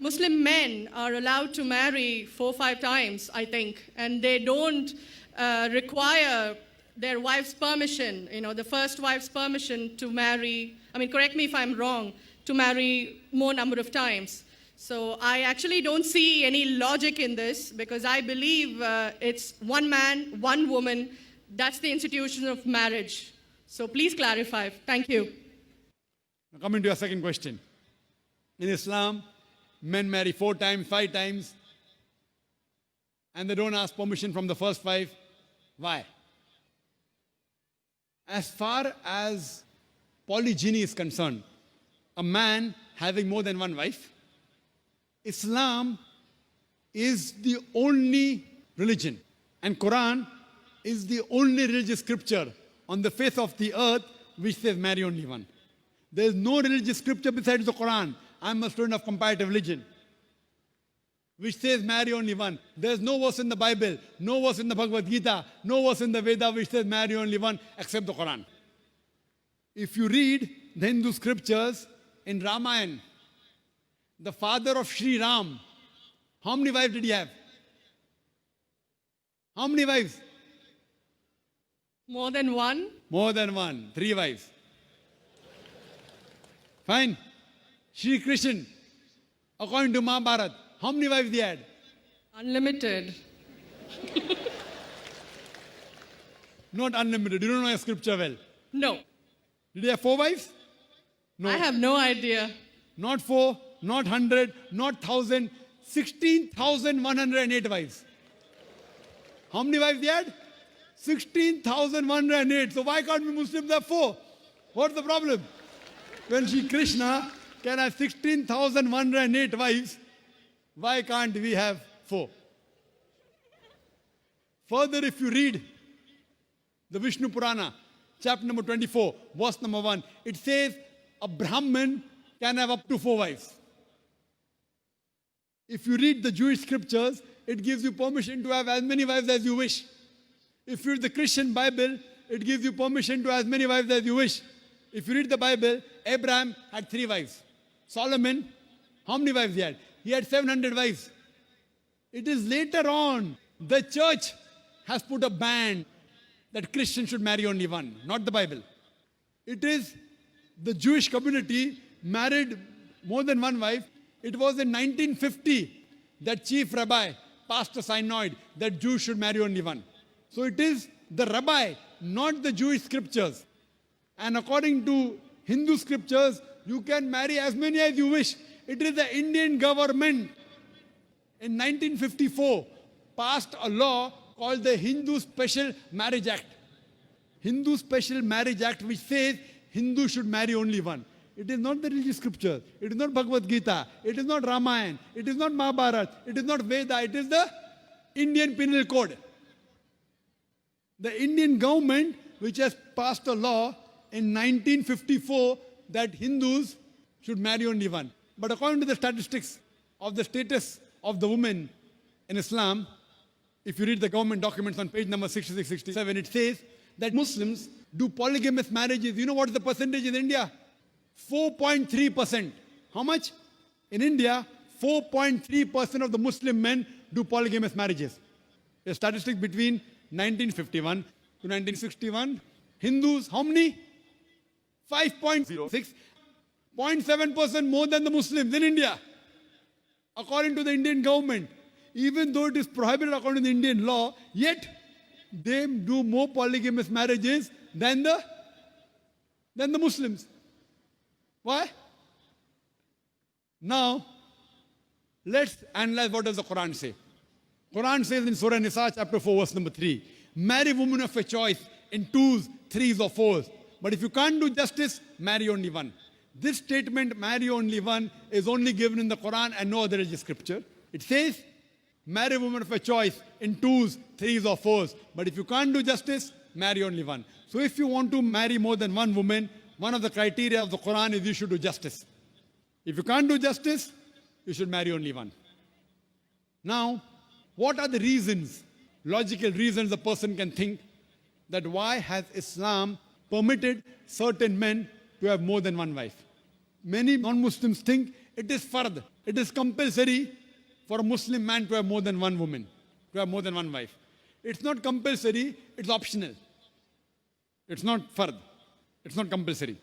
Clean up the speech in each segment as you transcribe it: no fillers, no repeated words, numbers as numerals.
Muslim men are allowed to marry 4-5 times, I think, and they don't require their wife's permission, the first wife's permission to marry, correct me if I'm wrong, to marry more number of times. So I actually don't see any logic in this because I believe it's one man, one woman. That's the institution of marriage. So please clarify. Thank you. Now coming to your second question. In Islam, men marry 4 times, 5 times, and they don't ask permission from the first 5. Why? As far as polygyny is concerned, a man having more than one wife, Islam is the only religion, and Quran is the only religious scripture on the face of the earth which says marry only one. There is no religious scripture besides the Quran. I'm a student of comparative religion, which says marry only one. There's no verse in the Bible, no verse in the Bhagavad Gita, no verse in the Veda which says marry only one except the Quran. If you read the Hindu scriptures in Ramayana, the father of Sri Ram, how many wives did he have? How many wives? More than one? More than one. 3 wives. Fine. Shri Krishna, according to Mahabharata, how many wives he had? Unlimited. Not unlimited. You don't know your scripture well. No. Did he have 4 wives? No. I have no idea. Not 4, not 100, not 1,000, 16,108 wives. How many wives he had? 16,108. So why can't we Muslims have 4? What's the problem? When Shri Krishna can have 16,108 wives, why can't we have 4? Further, if you read the Vishnu Purana, chapter number 24, verse number 1, it says a Brahmin can have up to 4 wives. If you read the Jewish scriptures, it gives you permission to have as many wives as you wish. If you read the Christian Bible, it gives you permission to have as many wives as you wish. If you read the Bible, Abraham had 3 wives. Solomon, how many wives he had? He had 700 wives. It is later on, the church has put a ban that Christians should marry only one, not the Bible. It is the Jewish community married more than one wife. It was in 1950 that chief rabbi passed a synod that Jews should marry only one. So it is the rabbi, not the Jewish scriptures. And according to Hindu scriptures, you can marry as many as you wish. It is the Indian government in 1954 passed a law called the Hindu Special Marriage Act. Hindu Special Marriage Act, which says Hindus should marry only one. It is not the religious scripture. It is not Bhagavad Gita. It is not Ramayana. It is not Mahabharata. It is not Veda. It is the Indian Penal Code. The Indian government, which has passed a law in 1954 that Hindus should marry only one. But according to the statistics of the status of the women in Islam, if you read the government documents on page number 66, 67, it says that Muslims do polygamous marriages. You know what is the percentage in India? 4.3%. How much? In India, 4.3% of the Muslim men do polygamous marriages. A statistic between 1951 to 1961. Hindus, how many? 5.06. 0.7% more than the Muslims in India. According to the Indian government, even though it is prohibited according to the Indian law, yet they do more polygamous marriages than the Muslims. Why? Now, let's analyze what does the Quran say. Quran says in Surah Nisa, chapter 4, verse number 3, marry women of a choice in 2s, 3s or 4s. But if you can't do justice, marry only one. This statement, marry only one, is only given in the Quran and no other religious scripture. It says, marry women of a choice in 2s, 3s or 4s. But if you can't do justice, marry only one. So if you want to marry more than one woman, one of the criteria of the Quran is you should do justice. If you can't do justice, you should marry only one. Now, what are the reasons, logical reasons a person can think that why has Islam permitted certain men to have more than one wife? Many non-Muslims think It is fard. It is compulsory for a Muslim man to have more than one woman, to have more than one wife. It's not compulsory, it's optional. It's not fard. It's not compulsory.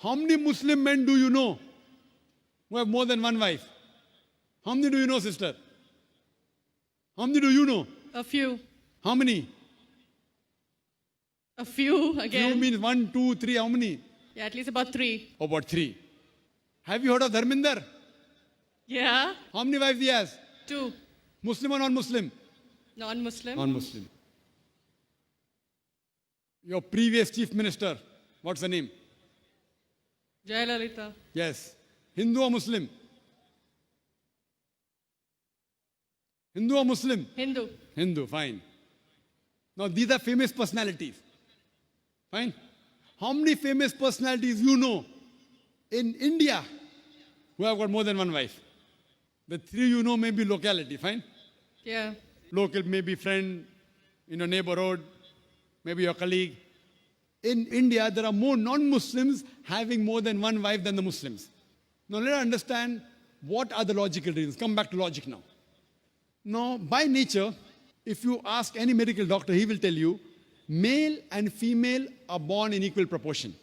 How many Muslim men do you know who have more than one wife? How many do you know, sister? How many do you know? A few. How many? A few Few again. means 1, 2, 3. How many? Yeah, at least about 3. About 3. Have you heard of Dharminder? Yeah. How many wives he has? 2. Muslim or non-Muslim? Non-Muslim. Non-Muslim. Your previous chief minister, what's the name? Jayalalitha. Yes. Hindu or Muslim? Hindu or Muslim? Hindu. Hindu, fine. Now these are famous personalities. Fine. How many famous personalities you know in India who have got more than one wife? The 3 you know may be locality, fine? Yeah. Local, maybe friend in your neighborhood, maybe your colleague. In India, there are more non-Muslims having more than one wife than the Muslims. Now let us understand what are the logical reasons. Come back to logic now. Now, by nature, if you ask any medical doctor, he will tell you, male and female are born in equal proportion.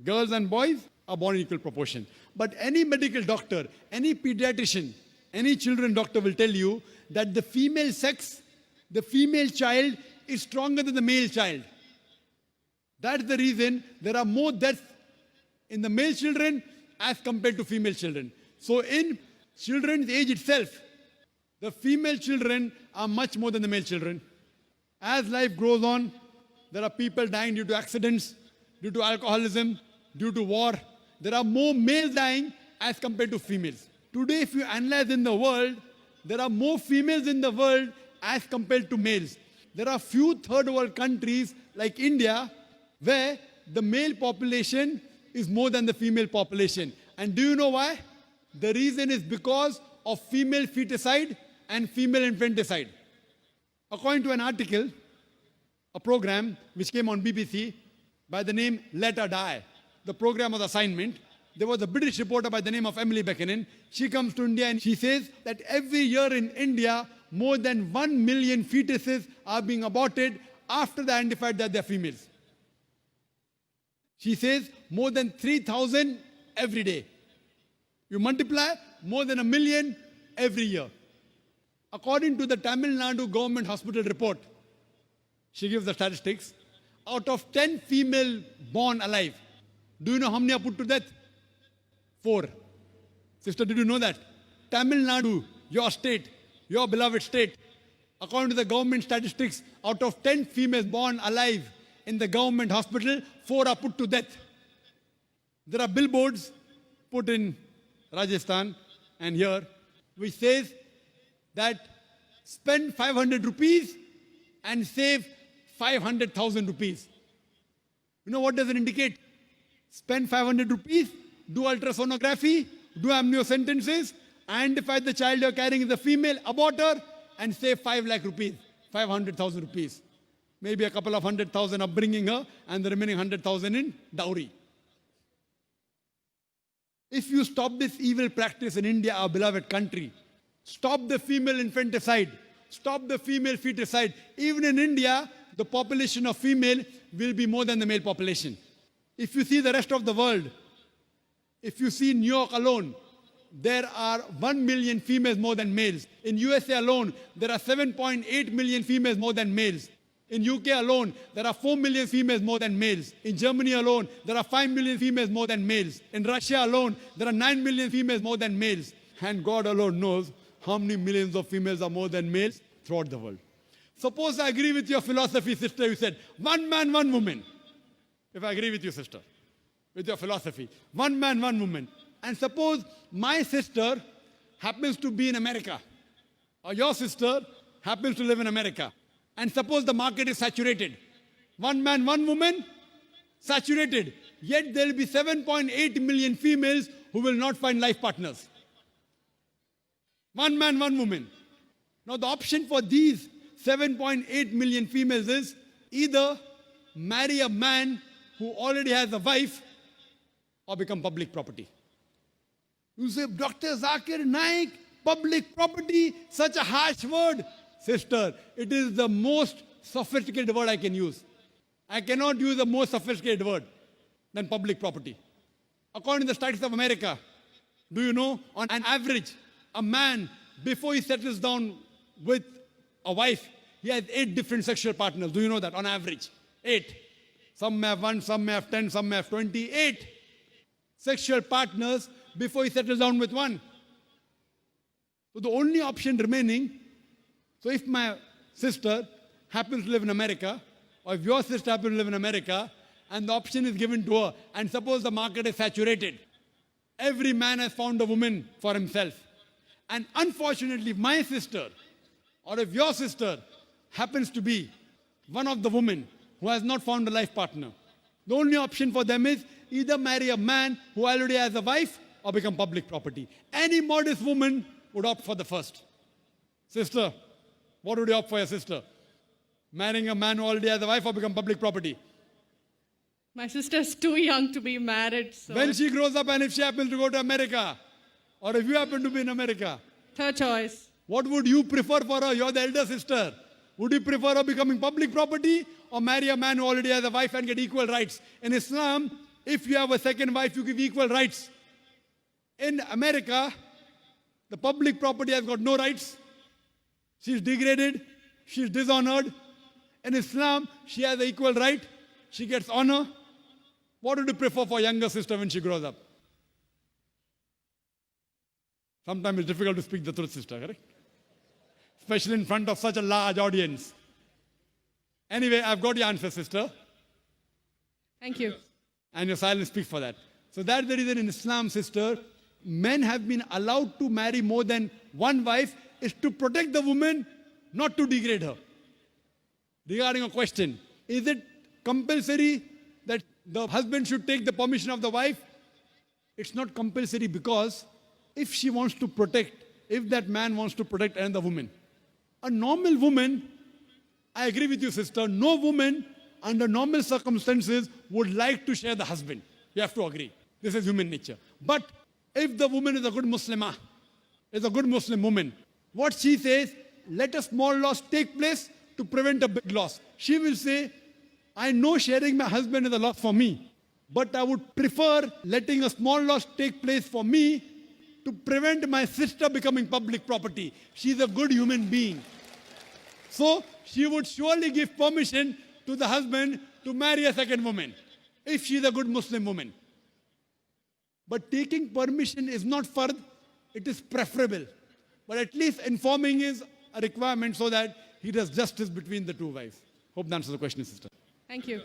Girls and boys are born in equal proportion. But any medical doctor, any pediatrician, any children doctor will tell you that the female sex, the female child is stronger than the male child. That's the reason there are more deaths in the male children as compared to female children. So in children's age itself, the female children are much more than the male children. As life goes on, there are people dying due to accidents, due to alcoholism, due to war. There are more males dying as compared to females. Today, if you analyze in the world, there are more females in the world as compared to males. There are few third world countries like India where the male population is more than the female population. And do you know why? The reason is because of female feticide and female infanticide. According to an article, a program which came on BBC by the name Let Her Die, the program was assignment. There was a British reporter by the name of Emily Buchanan. She comes to India and she says that every year in India, more than 1 million fetuses are being aborted after they identified that they're females. She says more than 3,000 every day. You multiply, more than 1 million every year. According to the Tamil Nadu government hospital report, she gives the statistics, out of 10 female born alive, do you know how many are put to death? 4. Sister, did you know that? Tamil Nadu, your state, your beloved state, according to the government statistics, out of 10 females born alive in the government hospital, 4 are put to death. There are billboards put in Rajasthan and here, which says that spend 500 rupees and save 500,000 rupees. You know what does it indicate? Spend 500 rupees, do ultrasonography, do amniocentesis, identify the child you're carrying is a female, abort her, and save 5 lakh rupees, 500,000 rupees. Maybe a couple of 100,000 upbringing her, and the remaining 100,000 in dowry. If you stop this evil practice in India, our beloved country, stop the female infanticide, stop the female feticide. Even in India, the population of female will be more than the male population. If you see the rest of the world, if you see New York alone, there are 1 million females more than males. In USA alone, there are 7.8 million females more than males. In UK alone, there are 4 million females more than males. In Germany alone, there are 5 million females more than males. In Russia alone, there are 9 million females more than males. And God alone knows how many millions of females are more than males throughout the world. Suppose I agree with your philosophy, sister. You said, 1 man, 1 woman. If I agree with you, sister, with your philosophy, 1 man, 1 woman. And suppose my sister happens to be in America, or your sister happens to live in America. And suppose the market is saturated. 1 man, 1 woman, saturated. Yet there will be 7.8 million females who will not find life partners. 1 man, 1 woman. Now the option for these 7.8 million females is either marry a man who already has a wife or become public property. You say, Dr. Zakir Naik, public property, such a harsh word. Sister, it is the most sophisticated word I can use. I cannot use a more sophisticated word than public property. According to the statistics of America, do you know, on an average, a man, before he settles down with a wife, he has 8 different sexual partners. Do you know that? On average, 8. Some may have 1, some may have 10, some may have 28 sexual partners before he settles down with one. So the only option remaining, so if my sister happens to live in America, or if your sister happens to live in America, and the option is given to her, and suppose the market is saturated, every man has found a woman for himself. And unfortunately, if my sister, or if your sister happens to be one of the women who has not found a life partner, the only option for them is either marry a man who already has a wife or become public property. Any modest woman would opt for the first. Sister, what would you opt for your sister? Marrying a man who already has a wife or become public property? My sister's too young to be married, so When she grows up and if she happens to go to America, or if you happen to be in America, third choice. what would you prefer for her? You're the elder sister. Would you prefer her becoming public property or marry a man who already has a wife and get equal rights? In Islam, if you have a second wife, you give equal rights. In America, the public property has got no rights. She's degraded. She's dishonored. In Islam, she has an equal right. She gets honor. What would you prefer for younger sister when she grows up? Sometimes it's difficult to speak the truth, sister, correct? Especially in front of such a large audience. Anyway, I've got your answer, sister. Thank you. And your silence speaks for that. So that's the reason in Islam, sister, men have been allowed to marry more than one wife is to protect the woman, not to degrade her. Regarding a question, is it compulsory that the husband should take the permission of the wife? It's not compulsory because if she wants to protect, if that man wants to protect another woman, a normal woman, I agree with you, sister, no woman under normal circumstances would like to share the husband. You have to agree. This is human nature. But if the woman is a good Muslimah, is a good Muslim woman, what she says, let a small loss take place to prevent a big loss. She will say, I know sharing my husband is a loss for me, but I would prefer letting a small loss take place for me to prevent my sister becoming public property. She's a good human being. So she would surely give permission to the husband to marry a second woman, if she's a good Muslim woman. But taking permission is not fard, it is preferable. But at least informing is a requirement so that he does justice between the two wives. Hope that answers the question, sister. Thank you.